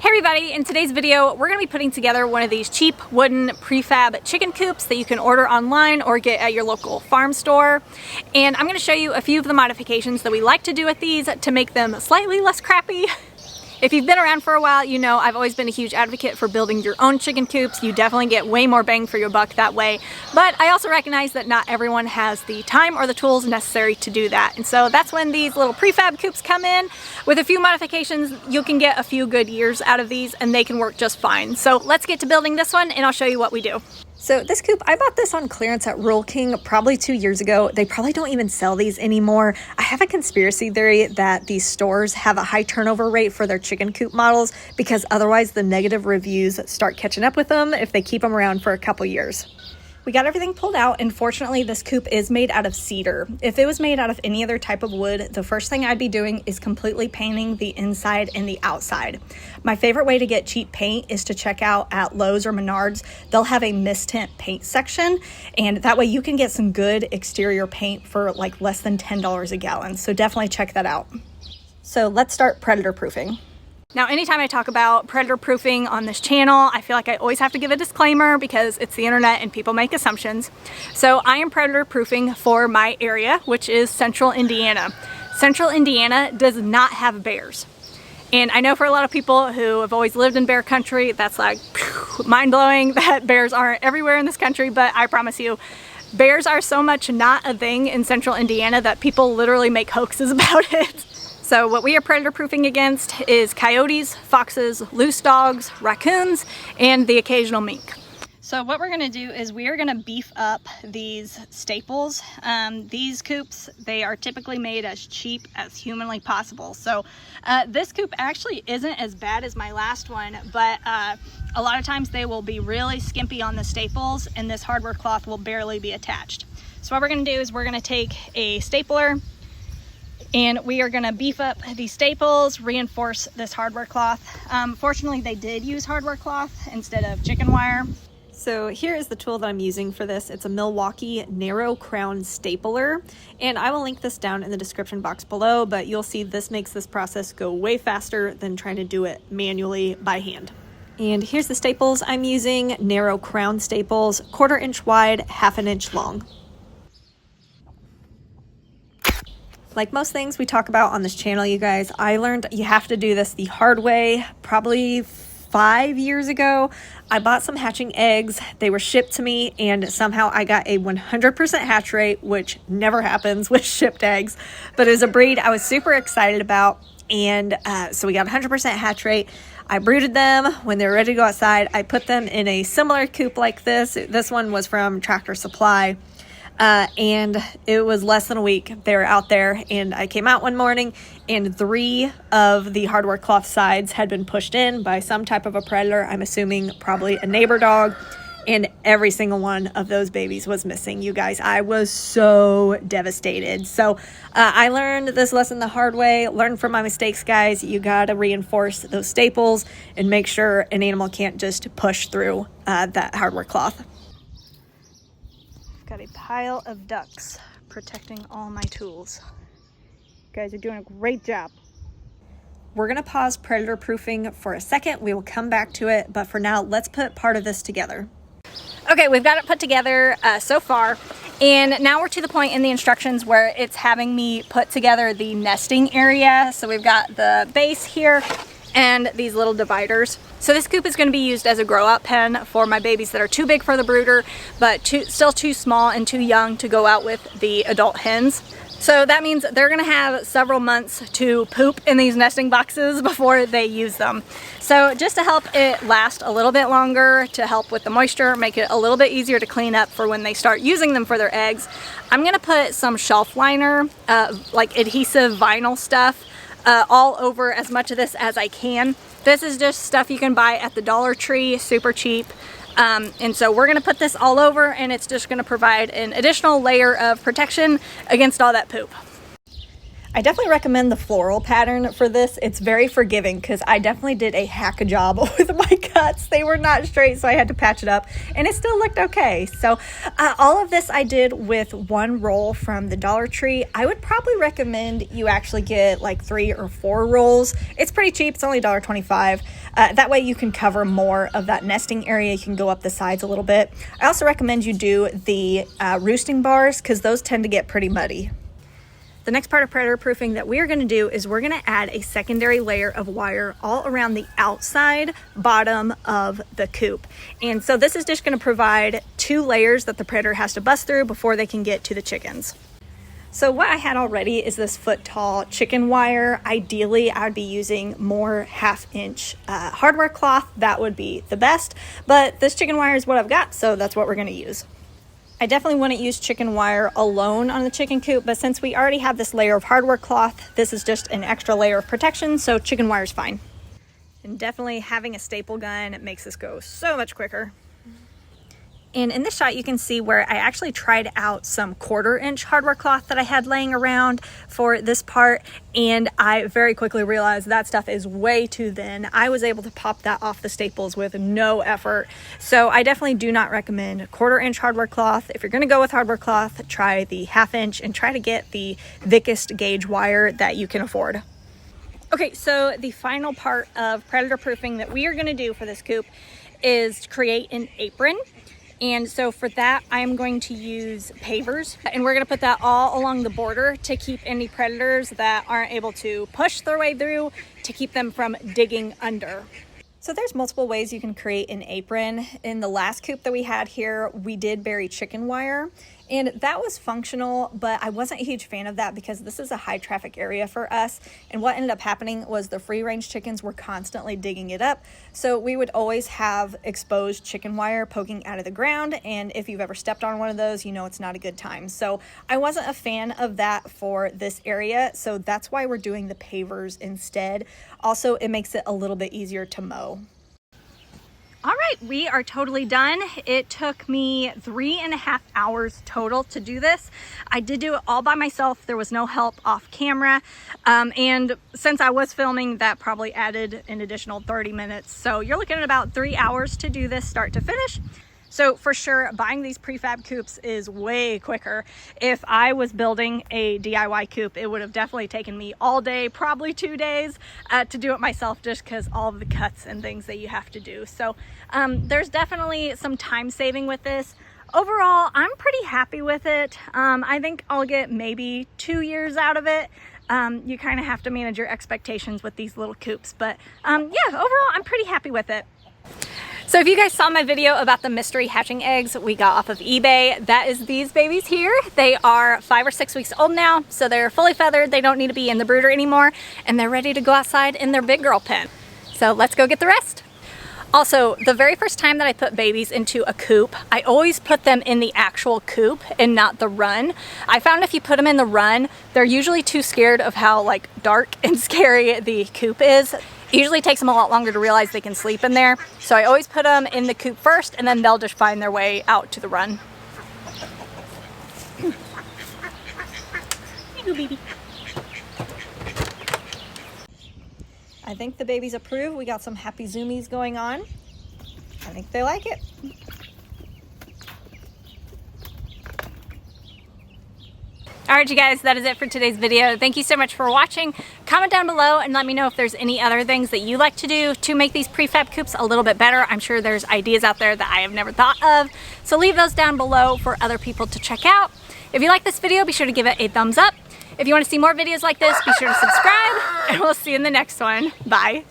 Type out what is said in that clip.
Hey everybody, in today's video we're going to be putting together one of these cheap wooden prefab chicken coops that you can order online or get at your local farm store. And I'm going to show you a few of the modifications that we like to do with these to make them slightly less crappy. If you've been around for a while, you know I've always been a huge advocate for building your own chicken coops. You definitely get way more bang for your buck that way. But I also recognize that not everyone has the time or the tools necessary to do that. And so that's when these little prefab coops come in. With a few modifications, you can get a few good years out of these and they can work just fine. So let's get to building this one and I'll show you what we do. So this coop, I bought this on clearance at Rural King probably 2 years ago. They probably don't even sell these anymore. I have a conspiracy theory that these stores have a high turnover rate for their chicken coop models because otherwise the negative reviews start catching up with them if they keep them around for a couple years. We got everything pulled out, and fortunately this coop is made out of cedar. If it was made out of any other type of wood, the first thing I'd be doing is completely painting the inside and the outside. My favorite way to get cheap paint is to check out at Lowe's or Menards. They'll have a mist tint paint section, and that way you can get some good exterior paint for like less than $10 a gallon. So definitely check that out. So let's start predator proofing. Now, anytime I talk about predator proofing on this channel, I feel like I always have to give a disclaimer because it's the internet and people make assumptions. So I am predator proofing for my area, which is Central Indiana. Central Indiana does not have bears. And I know for a lot of people who have always lived in bear country, that's like mind-blowing that bears aren't everywhere in this country, but I promise you, bears are so much not a thing in Central Indiana that people literally make hoaxes about it. So what we are predator proofing against is coyotes, foxes, loose dogs, raccoons, and the occasional mink. So what we're gonna do is we are gonna beef up these staples. These coops, they are typically made as cheap as humanly possible. So this coop actually isn't as bad as my last one, but a lot of times they will be really skimpy on the staples and this hardware cloth will barely be attached. So what we're gonna do is we're gonna take a stapler and we are gonna beef up these staples, reinforce this hardware cloth. Fortunately, they did use hardware cloth instead of chicken wire. So here is the tool that I'm using for this. It's a Milwaukee narrow crown stapler, and I will link this down in the description box below, but you'll see this makes this process go way faster than trying to do it manually by hand. And here's the staples I'm using, narrow crown staples, 1/4 inch wide, 1/2 inch long. Like most things we talk about on this channel, you guys, I learned you have to do this the hard way probably 5 years ago. I bought some hatching eggs. They were shipped to me and somehow I got a 100% hatch rate, which never happens with shipped eggs, but it was a breed I was super excited about. And so we got 100% hatch rate. I brooded them. When they were ready to go outside, I put them in a similar coop like this. This one was from Tractor Supply. And it was less than a week they were out there, and I came out one morning and 3 of the hardware cloth sides had been pushed in by some type of a predator. I'm assuming probably a neighbor dog, and every single one of those babies was missing. You guys, I was so devastated. So I learned this lesson the hard way. Learn from my mistakes, guys. You gotta reinforce those staples and make sure an animal can't just push through that hardware cloth. Got a pile of ducks protecting all my tools. You guys are doing a great job. We're gonna pause predator proofing for a second. We will come back to it, but for now, let's put part of this together. Okay, we've got it put together so far, and now we're to the point in the instructions where it's having me put together the nesting area. So we've got the base here and these little dividers. So this coop is going to be used as a grow out pen for my babies that are too big for the brooder, but still too small and too young to go out with the adult hens. So that means they're going to have several months to poop in these nesting boxes before they use them. So just to help it last a little bit longer, to help with the moisture, make it a little bit easier to clean up for when they start using them for their eggs, I'm going to put some shelf liner, like adhesive vinyl stuff, all over as much of this as I can. This is just stuff you can buy at the Dollar Tree, super cheap. And so we're gonna put this all over, and it's just gonna provide an additional layer of protection against all that poop. I definitely recommend the floral pattern for this. It's very forgiving because I definitely did a hack a job with my cuts. They were not straight, so I had to patch it up, and it still looked okay. So all of this I did with one roll from the Dollar Tree. I would probably recommend you actually get like 3 or 4 rolls. It's pretty cheap. It's only $1.25. That way you can cover more of that nesting area. You can go up the sides a little bit. I also recommend you do the roosting bars because those tend to get pretty muddy. The next part of predator proofing that we're going to do is we're going to add a secondary layer of wire all around the outside bottom of the coop. And so this is just going to provide 2 layers that the predator has to bust through before they can get to the chickens. So what I had already is this foot tall chicken wire. Ideally, I would be using more 1/2 inch hardware cloth. That would be the best, but this chicken wire is what I've got, so that's what we're going to use. I definitely wouldn't use chicken wire alone on the chicken coop, but since we already have this layer of hardware cloth, this is just an extra layer of protection, so chicken wire is fine. And definitely having a staple gun makes this go so much quicker. And in this shot, you can see where I actually tried out some 1/4 inch hardware cloth that I had laying around for this part, and I very quickly realized that stuff is way too thin. I was able to pop that off the staples with no effort. So I definitely do not recommend 1/4 inch hardware cloth. If you're gonna go with hardware cloth, try the 1/2 inch and try to get the thickest gauge wire that you can afford. Okay, so the final part of predator proofing that we are gonna do for this coop is create an apron. And so for that, I'm going to use pavers, and we're going to put that all along the border to keep any predators that aren't able to push their way through, to keep them from digging under. So there's multiple ways you can create an apron. In the last coop that we had here, we did bury chicken wire, and that was functional, but I wasn't a huge fan of that because this is a high traffic area for us. And what ended up happening was the free range chickens were constantly digging it up. So we would always have exposed chicken wire poking out of the ground. And if you've ever stepped on one of those, you know it's not a good time. So I wasn't a fan of that for this area. So that's why we're doing the pavers instead. Also, it makes it a little bit easier to mow. All right, we are totally done. It took me 3.5 hours total to do this. I did do it all by myself. There was no help off camera. And since I was filming, that probably added an additional 30 minutes. So you're looking at about 3 hours to do this start to finish. So for sure, buying these prefab coops is way quicker. If I was building a DIY coop, it would have definitely taken me all day, probably 2 days, to do it myself, just because all of the cuts and things that you have to do. So there's definitely some time saving with this. Overall, I'm pretty happy with it. I think I'll get maybe 2 years out of it. You kind of have to manage your expectations with these little coops, but yeah, overall, I'm pretty happy with it. So if you guys saw my video about the mystery hatching eggs we got off of eBay, that is these babies here. They are 5 or 6 weeks old now, so they're fully feathered. They don't need to be in the brooder anymore, and they're ready to go outside in their big girl pen. So let's go get the rest. Also, the very first time that I put babies into a coop, I always put them in the actual coop and not the run. I found if you put them in the run, they're usually too scared of how like dark and scary the coop is. It usually takes them a lot longer to realize they can sleep in there. So I always put them in the coop first, and then they'll just find their way out to the run. Here you go, baby. I think the babies approve. We got some happy zoomies going on. I think they like it. All right, you guys, that is it for today's video. Thank you so much for watching. Comment down below and let me know if there's any other things that you like to do to make these prefab coops a little bit better. I'm sure there's ideas out there that I have never thought of. So leave those down below for other people to check out. If you like this video, be sure to give it a thumbs up. If you want to see more videos like this, be sure to subscribe, and we'll see you in the next one. Bye.